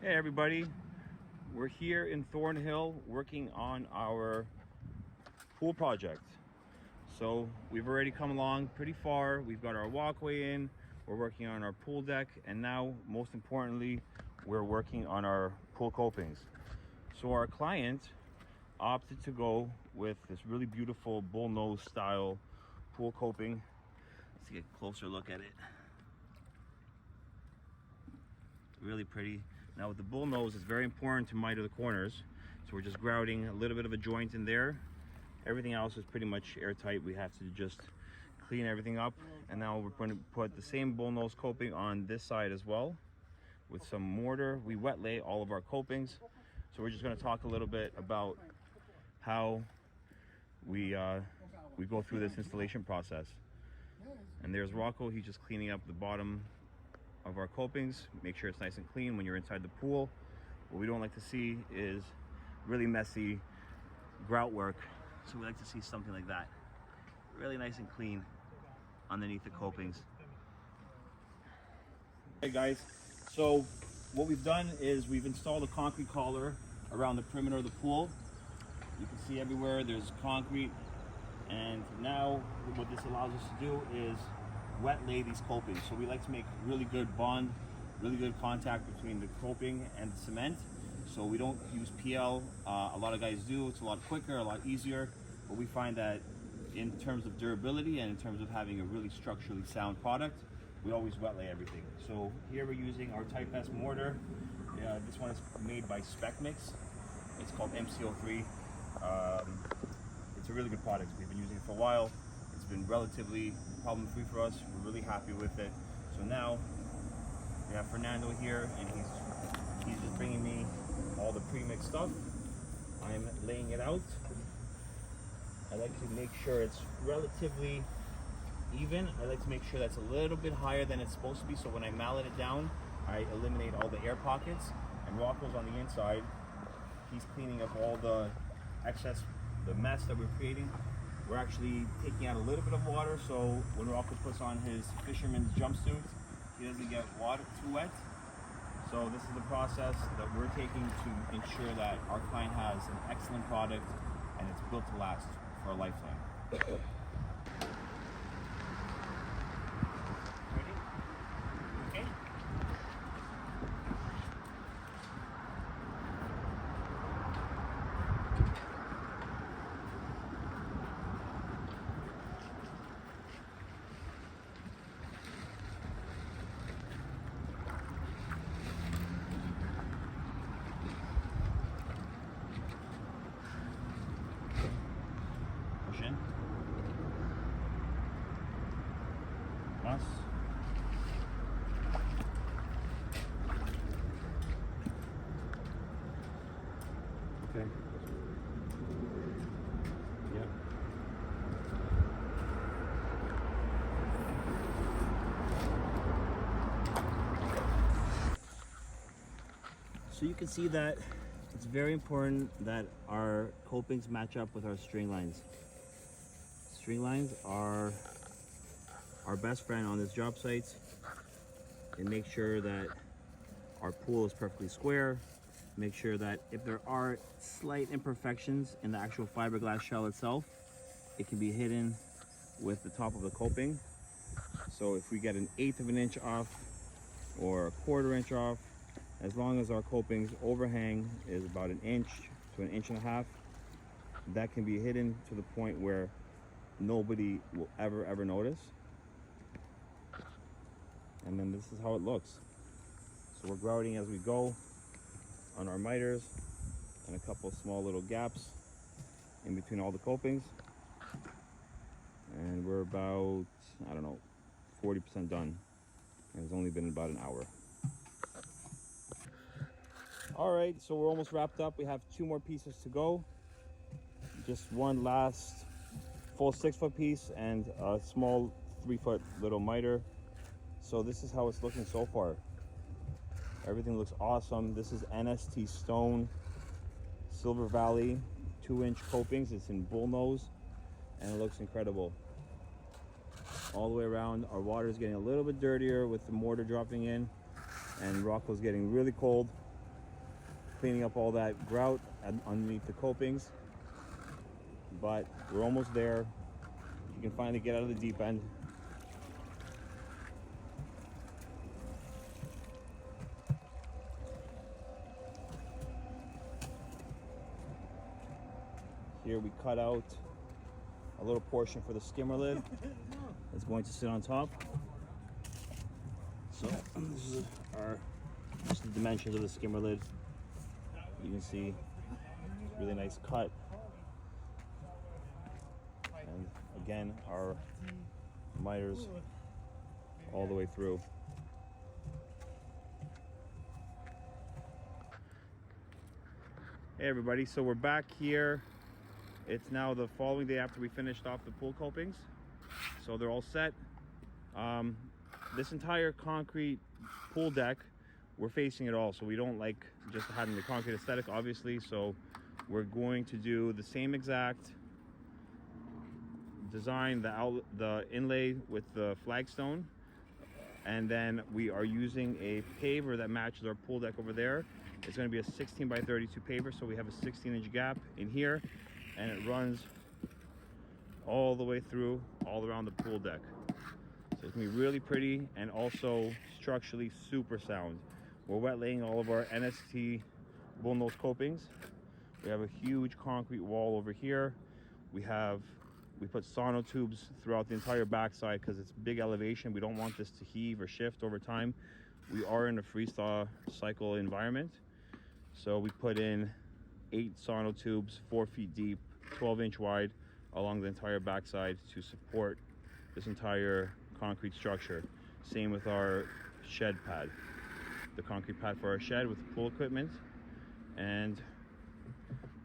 Hey everybody, we're here in Thornhill working on our pool project. So we've already come along pretty far. We've got our walkway in, we're working on our pool deck, and now most importantly, we're working on our pool copings. So our client opted to go with this really beautiful bullnose style pool coping. Let's get a closer look at it. Really pretty. Now with the bull nose, it's very important to miter the corners, so we're just grouting a little bit of a joint in there. Everything else is pretty much airtight. We have to just clean everything up, and now we're going to put the same bull nose coping on this side as well with some mortar. We wet lay all of our copings, so we're just going to talk a little bit about how we go through this installation process. And there's Rocco. He's just cleaning up the bottom of our copings, make sure it's nice and clean when you're inside the pool. What we don't like to see is really messy grout work, so we like to see something like that, really nice and clean underneath the copings. Hey guys, so what we've done is we've installed a concrete collar around the perimeter of the pool. You can see everywhere there's concrete, and now what this allows us to do is wet lay these copings. So we like to make really good bond, really good contact between the coping and the cement. So we don't use PL. A lot of guys do. It's a lot quicker, a lot easier. But we find that in terms of durability and in terms of having a really structurally sound product, we always wet lay everything. So here we're using our Type S mortar. This one is made by Spec Mix. It's called MCO3. It's a really good product. We've been using it for a while. It's been relatively problem-free for us. We're really happy with it. So now we have Fernando here, and he's just bringing me all the pre-mixed stuff. I'm laying it out. I like to make sure it's relatively even. I like to make sure that's a little bit higher than it's supposed to be, so when I mallet it down, I eliminate all the air pockets. And Rocco's on the inside. He's cleaning up all the excess, the mess that we're creating. We're actually taking out a little bit of water, so when Rocco puts on his fisherman's jumpsuit, he doesn't get water too wet. So this is the process that we're taking to ensure that our client has an excellent product and it's built to last for a lifetime. Ready? Okay. Once. Okay. Yep. So you can see that it's very important that our copings match up with our string lines. String lines are our best friend on this job site. They make sure that our pool is perfectly square, make sure that if there are slight imperfections in the actual fiberglass shell itself, it can be hidden with the top of the coping. So if we get 1/8 of an inch off or 1/4 inch off, as long as our coping's overhang is about 1 inch to 1.5 inches, that can be hidden to the point where nobody will ever notice. And then this is how it looks. So we're grouting as we go on our miters and a couple small little gaps in between all the copings. And we're about, I don't know, 40% done. And it's only been about an hour. All right, so we're almost wrapped up. We have 2 more pieces to go. Just one last full 6-foot piece and a small 3-foot little miter. So this is how it's looking so far. Everything looks awesome. This is NST stone, Silver Valley, 2-inch copings. It's in bullnose, and it looks incredible. All the way around, our water is getting a little bit dirtier with the mortar dropping in, and Rocco's getting really cold. cleaning up all that grout underneath the copings, but we're almost there. You can finally get out of the deep end. Here we cut out a little portion for the skimmer lid that's going to sit on top. So this is just the dimensions of the skimmer lid. You can see really nice cut. And again, our miters all the way through. Hey everybody, so we're back here. It's now the following day after we finished off the pool copings. So they're all set. This entire concrete pool deck, we're facing it all. So we don't like just having the concrete aesthetic, obviously. So we're going to do the same exact design, the inlay with the flagstone. And then we are using a paver that matches our pool deck over there. It's going to be a 16 by 32 paver. So we have a 16-inch gap in here, and it runs all the way through, all around the pool deck. So it's gonna be really pretty and also structurally super sound. We're wet laying all of our NST bullnose copings. We have a huge concrete wall over here. We put sonotubes throughout the entire backside because it's big elevation. We don't want this to heave or shift over time. We are in a freeze-thaw cycle environment. So we put in 8 sonotubes, 4 feet deep, 12-inch wide, along the entire backside to support this entire concrete structure. Same with our shed pad, the concrete pad for our shed with pool equipment. And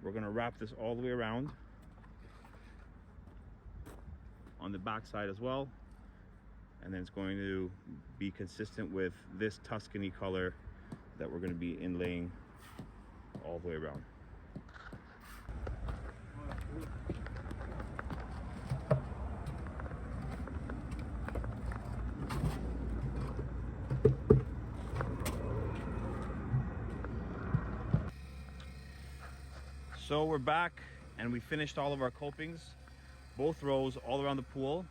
we're gonna wrap this all the way around on the backside as well. And then it's going to be consistent with this Tuscany color that we're gonna be inlaying all the way around. So we're back and we finished all of our copings, both rows all around the pool.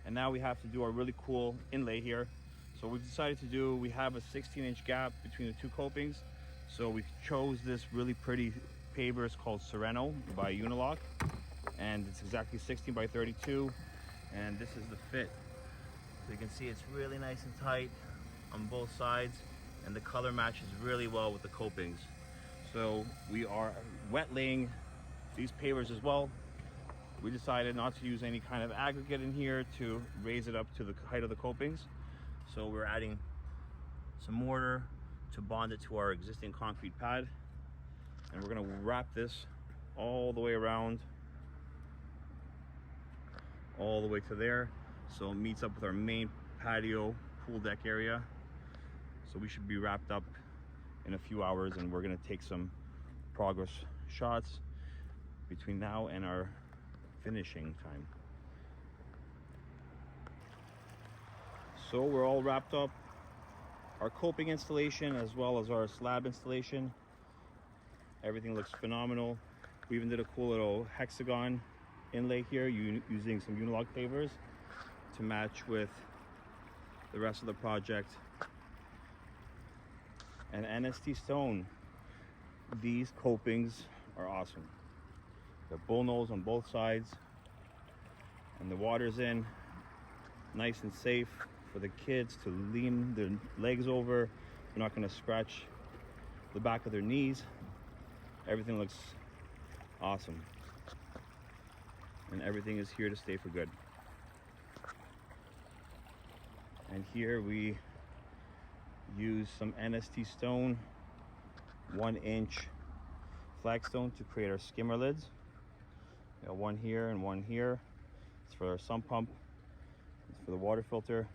And now we have to do our really cool inlay here. So we've decided to do, we have a 16-inch gap between the two copings. So we chose this really pretty paver. It's called Sereno by Unilock. And it's exactly 16 by 32. And this is the fit. So you can see it's really nice and tight on both sides. And the color matches really well with the copings. So we are wet laying these pavers as well. We decided not to use any kind of aggregate in here to raise it up to the height of the copings. So we're adding some mortar to bond it to our existing concrete pad. And we're gonna wrap this all the way around, all the way to there. So it meets up with our main patio pool deck area. So we should be wrapped up in a few hours, and we're gonna take some progress shots between now and our finishing time. So we're all wrapped up. Our coping installation as well as our slab installation. Everything looks phenomenal. We even did a cool little hexagon inlay here using some Unilock pavers to match with the rest of the project. And NST stone. These copings are awesome. They're bullnose on both sides, and the water's in nice and safe for the kids to lean their legs over. They're not going to scratch the back of their knees. Everything looks awesome, and everything is here to stay for good. And here we use some NST stone, 1-inch flagstone to create our skimmer lids. We got one here and one here. It's for our sump pump. It's for the water filter.